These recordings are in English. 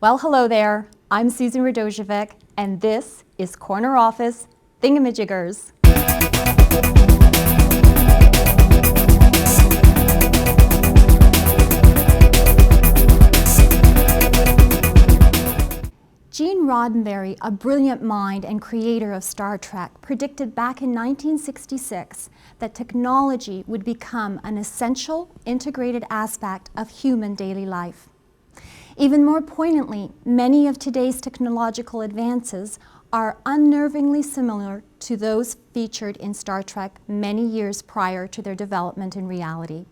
Well, hello there. I'm Susan Radojevic, and this is Corner Office Thingamajiggers. Gene Roddenberry, a brilliant mind and creator of Star Trek, predicted back in 1966 that technology would become an essential, integrated aspect of human daily life. Even more poignantly, many of today's technological advances are unnervingly similar to those featured in Star Trek many years prior to their development in reality.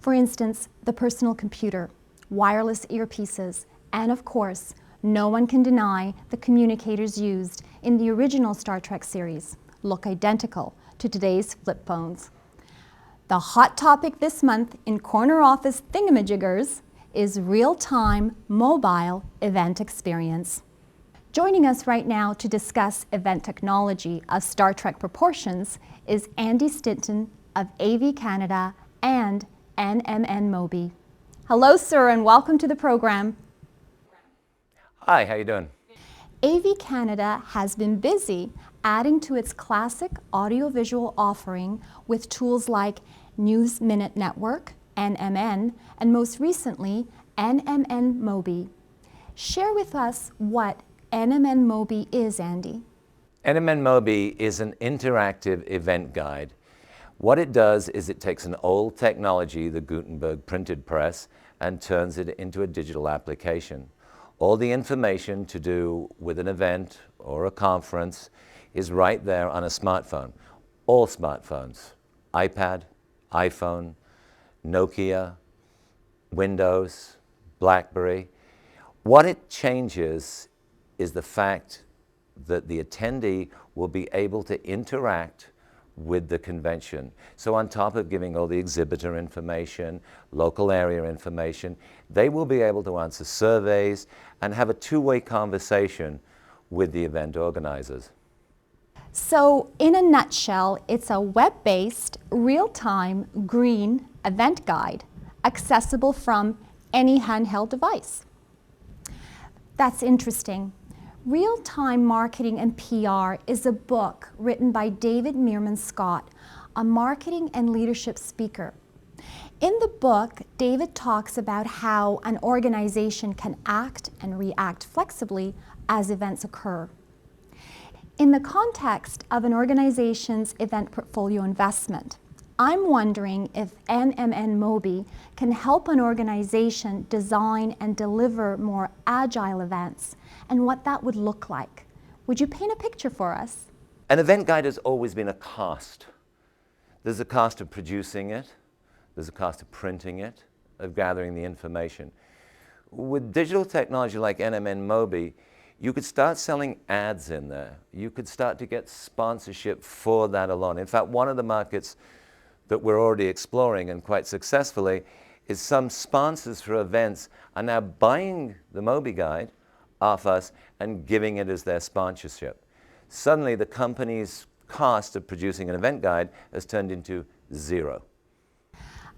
For instance, the personal computer, wireless earpieces, and of course, no one can deny the communicators used in the original Star Trek series look identical to today's flip phones. The hot topic this month in Corner Office Thingamajiggers is real-time mobile event experience. Joining us right now to discuss event technology of Star Trek proportions is Andy Stinton of AV Canada and NMN Mobi. Hello, sir, and welcome to the program. Hi, how you doing? AV Canada has been busy adding to its classic audiovisual offering with tools like News Minute Network, NMN, and most recently, NMN Mobi. Share with us what NMN Mobi is, Andy. NMN Mobi is an interactive event guide. What it does is it takes an old technology, the Gutenberg printed press, and turns it into a digital application. All the information to do with an event or a conference is right there on a smartphone. All smartphones, iPad, iPhone, Nokia, Windows, BlackBerry. What it changes is the fact that the attendee will be able to interact with the convention. So on top of giving all the exhibitor information, local area information, they will be able to answer surveys and have a two-way conversation with the event organizers. So, in a nutshell, it's a web-based, real-time, green event guide, accessible from any handheld device. That's interesting. Real-Time Marketing and PR is a book written by David Meerman Scott, a marketing and leadership speaker. In the book, David talks about how an organization can act and react flexibly as events occur. In the context of an organization's event portfolio investment, I'm wondering if NMN Mobi can help an organization design and deliver more agile events and what that would look like. Would you paint a picture for us? An event guide has always been a cost. There's a cost of producing it, there's a cost of printing it, of gathering the information. With digital technology like NMN Mobi, you could start selling ads in there. You could start to get sponsorship for that alone. In fact, one of the markets that we're already exploring and quite successfully is some sponsors for events are now buying the Mobi guide off us and giving it as their sponsorship. Suddenly the company's cost of producing an event guide has turned into zero.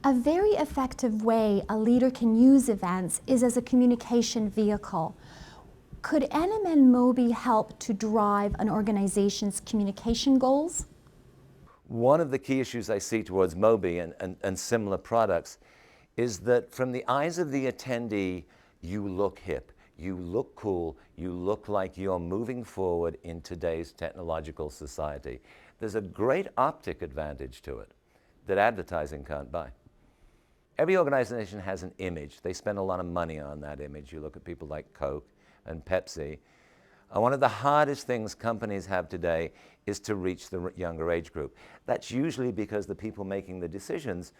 A very effective way a leader can use events is as a communication vehicle. Could NMN Mobi help to drive an organization's communication goals? One of the key issues I see towards Mobi and similar products is that from the eyes of the attendee, you look hip, you look cool, you look like you're moving forward in today's technological society. There's a great optic advantage to it that advertising can't buy. Every organization has an image. They spend a lot of money on that image. You look at people like Coke and Pepsi. One of the hardest things companies have today is to reach the younger age group. That's usually because the people making the decisions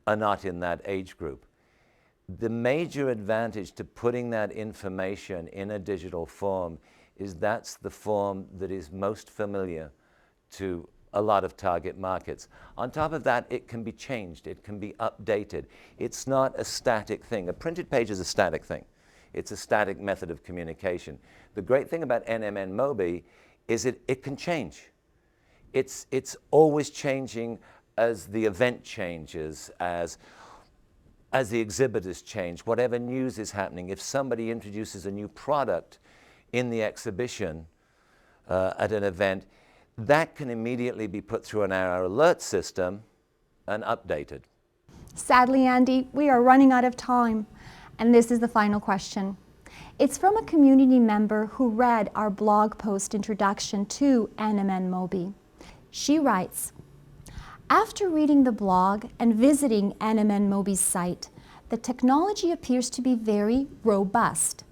are not in that age group. The major advantage to putting that information in a digital form is that's the form that is most familiar to a lot of target markets. On top of that, it can be changed, it can be updated. It's not a static thing. A printed page is a static thing. It's a static method of communication. The great thing about NMN Mobi is it can change. It's always changing as the event changes, as as the exhibitors change, whatever news is happening, if somebody introduces a new product in the exhibition at an event, that can immediately be put through our alert system and updated. Sadly, Andy, we are running out of time, and this is the final question. It's from a community member who read our blog post introduction to NMN Mobi. She writes, "After reading the blog and visiting NMN Mobi's site, the technology appears to be very robust.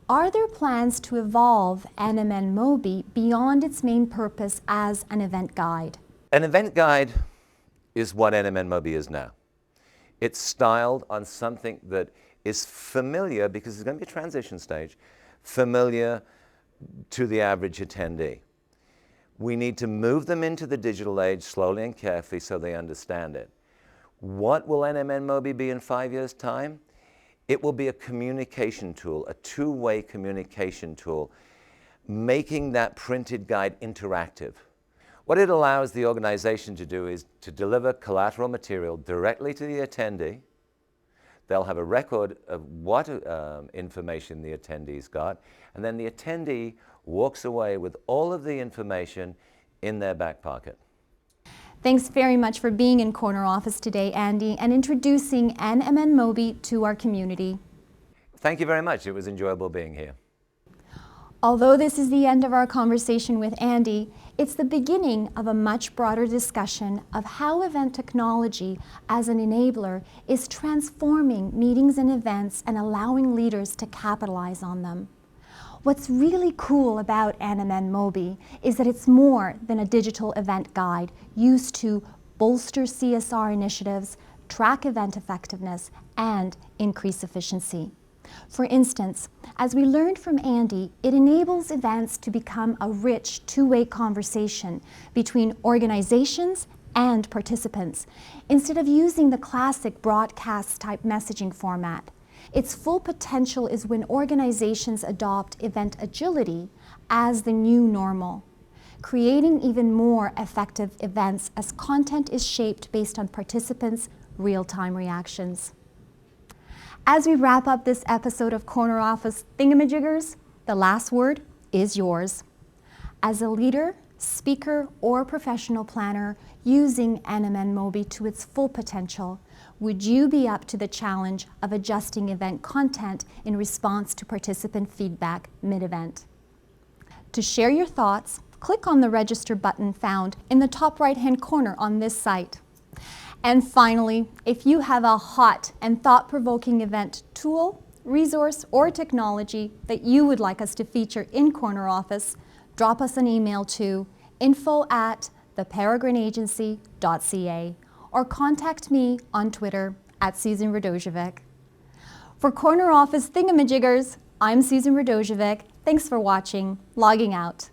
Are there plans to evolve NMN Mobi beyond its main purpose as an event guide?" An event guide is what NMN Mobi is now. It's styled on something that is familiar, because there's going to be a transition stage, familiar to the average attendee. We need to move them into the digital age slowly and carefully so they understand it. What will NMN Mobi be in 5 years' time? It will be a communication tool, a two-way communication tool, making that printed guide interactive. What it allows the organization to do is to deliver collateral material directly to the attendee. They'll have a record of what information the attendee's got, and then the attendee walks away with all of the information in their back pocket. Thanks very much for being in Corner Office today, Andy, and introducing NMN Mobi to our community. Thank you very much. It was enjoyable being here. Although this is the end of our conversation with Andy, it's the beginning of a much broader discussion of how event technology as an enabler is transforming meetings and events and allowing leaders to capitalize on them. What's really cool about NMN Mobi is that it's more than a digital event guide used to bolster CSR initiatives, track event effectiveness, and increase efficiency. For instance, as we learned from Andy, it enables events to become a rich two-way conversation between organizations and participants, instead of using the classic broadcast-type messaging format. Its full potential is when organizations adopt event agility as the new normal, creating even more effective events as content is shaped based on participants' real-time reactions. As we wrap up this episode of Corner Office Thingamajiggers, the last word is yours. As a leader, speaker, or professional planner using NMN Mobi to its full potential, would you be up to the challenge of adjusting event content in response to participant feedback mid-event? To share your thoughts, click on the register button found in the top right-hand corner on this site. And finally, if you have a hot and thought-provoking event tool, resource, or technology that you would like us to feature in Corner Office, drop us an email to info@theperegrineagency.ca or contact me on Twitter @Susan Radojevic. For Corner Office Thingamajiggers, I'm Susan Radojevic. Thanks for watching. Logging out.